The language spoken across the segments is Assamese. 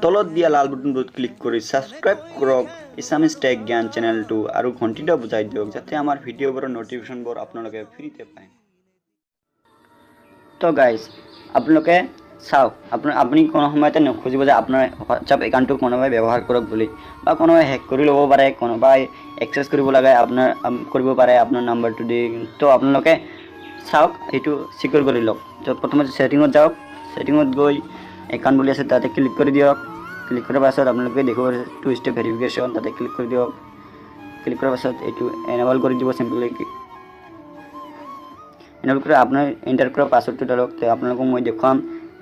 তলত দিয়া লাল বাটনটোত ক্লিক কৰি সাবস্ক্ৰাইব কৰক ইছামিজ টেক জ্ঞান চেনেলটো আৰু ঘণ্টিটো বজাই দিয়ক যাতে আমাৰ ভিডিঅ'বোৰৰ নটিফিকেশ্যনবোৰ আপোনালোকে ফ্ৰীতে পায়। তো গাইজ আপোনালোকে চাওক আপুনি কোনো সময়তে নুখুজিব যে আপোনাৰ হোৱাটছআপ একাউণ্টটো কোনোবাই ব্যৱহাৰ কৰক বুলি বা কোনোবাই হেক কৰি ল'ব পাৰে, কোনোবাই এক্সেছ কৰিব লাগে কৰিব পাৰে আপোনাৰ নাম্বাৰটো দি। তো আপোনালোকে চাওক এইটো চিকিউৰ কৰি লওক। তো প্ৰথমতে ছেটিঙত যাওক, ছেটিঙত গৈ একাউণ্ট বুলি আছে তাতে ক্লিক কৰি দিয়ক। ক্লিক কৰাৰ পাছত আপোনালোকে দেখিব টু ষ্টেপ ভেৰিফিকেশ্যন তাতে ক্লিক কৰি দিয়ক। ক্লিক কৰাৰ পাছত এইটো এনেবল কৰি দিব চিম্পলি। এনেবল কৰি আপোনাৰ এণ্টাৰ কৰা পাছৱৰ্ডটো দিয়ক। তো আপোনালোকক মই দেখুৱাম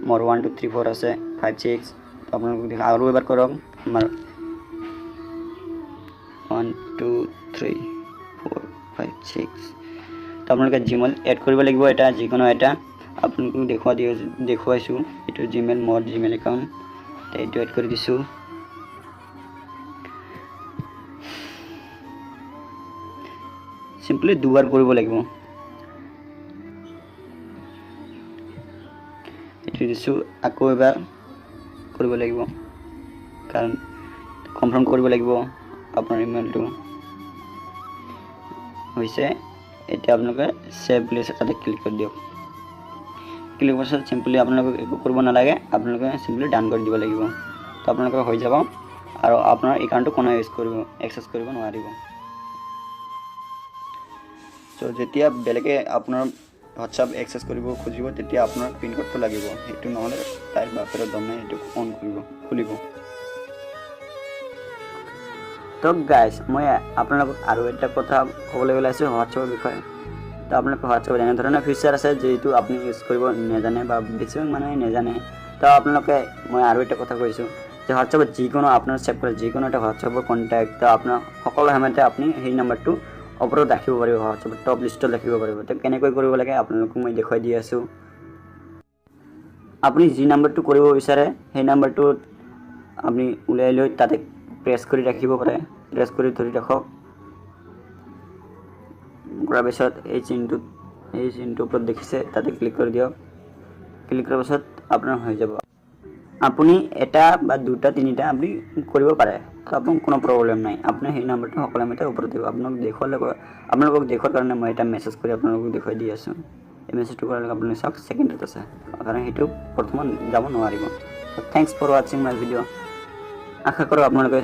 মোৰ 1 2 3 4 আছে 5 6। আপোনালোকক আৰু এবাৰ কৰক আমাৰ 1 2 3 4 5 6। তো আপোনালোকে জিমেইল এড কৰিব লাগিব, এটা যিকোনো এটা আপোনালোকক দেখুৱাইছোঁ। এইটো জিমেইল মোৰ জিমেইল একাউণ্ট এইটো এড কৰি দিছোঁ। চিম্পলি দুবাৰ কৰিব লাগিব। এইটো দিছোঁ, আকৌ এবাৰ কৰিব লাগিব কাৰণ কনফাৰ্ম কৰিব লাগিব আপোনাৰ ইমেইলটো হৈছে। এতিয়া আপোনালোকে ছেভ বুলি আছে তাতে ক্লিক কৰি দিয়ক। ক্লিক কৰাৰ পাছত চিম্পলি আপোনালোকে একো কৰিব নালাগে, আপোনালোকে চিম্পলি ডান কৰি দিব লাগিব। তো আপোনালোকৰ হৈ যাব আৰু আপোনাৰ একাউণ্টটো কোনে এক্সেছ কৰিব নোৱাৰিব। চ' যেতিয়া বেলেগে আপোনাৰ হোৱাটছআপ এক্সেছ কৰিব খুজিব তেতিয়া আপোনাৰ পিন কোডটো লাগিব, সেইটো নহ'লে তাইৰ বাপেৰৰ দমে সেইটো খুলিব। তো গাইজ মই আপোনালোকক আৰু এটা কথা ক'বলৈ ওলাইছোঁ হোৱাটছআপৰ বিষয়ে। তো আপোনালোকে হোৱাটছআপত এনেধৰণৰ ফিচাৰ আছে যিটো আপুনি ইউজ কৰিব নাজানে বা বেছিভাগ মানুহে নাজানে। তো আপোনালোকে মই আৰু এটা কথা কৈছোঁ যে হোৱাটছআপত যিকোনো আপোনাৰ ছেভ কৰে যিকোনো এটা হোৱাটছআপৰ কণ্টেক্ট তো আপোনাৰ সকলো সময়তে আপুনি সেই নাম্বাৰটো ওপৰত ৰাখিব পাৰিব, হোৱাটছআপৰ টপ লিষ্টত ৰাখিব পাৰিব। তো কেনেকৈ কৰিব লাগে আপোনালোকক মই দেখুৱাই দি আছোঁ। আপুনি যি নাম্বাৰটো কৰিব বিচাৰে সেই নাম্বাৰটোত আপুনি উলিয়াই লৈ তাতে প্ৰেছ কৰি ৰাখিব পাৰে, প্ৰেছ কৰি ধৰি ৰাখক। কৰাৰ পিছত এই চিনটোৰ ওপৰত দেখিছে তাতে ক্লিক কৰি দিয়ক। ক্লিক কৰাৰ পাছত আপোনাৰ হৈ যাব। আপুনি এটা বা দুটা তিনিটা আপুনি কৰিব পাৰে, তো আপোনাৰ কোনো প্ৰব্লেম নাই। আপুনি সেই নাম্বাৰটো সকলো সময়তে ওপৰত দিব। আপোনালোকক দেখুৱাৰ কাৰণে মই এটা মেছেজ কৰি আপোনালোকক দেখুৱাই দি আছোঁ। এই মেছেজটো কৰাৰ লগে আপুনি চাওক ছেকেণ্ডত আছে কাৰণ সেইটো প্ৰথমত যাব নোৱাৰিব। থেংকছ ফৰ ৱাচিং মাই ভিডিঅ'। আশা কৰোঁ আপোনালোকে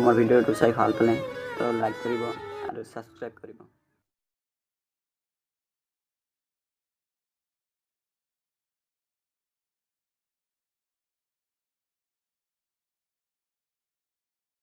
মোৰ ভিডিঅ'টো চাই ভাল পালে। তো লাইক কৰিব আৰু ছাবস্ক্ৰাইব কৰিব।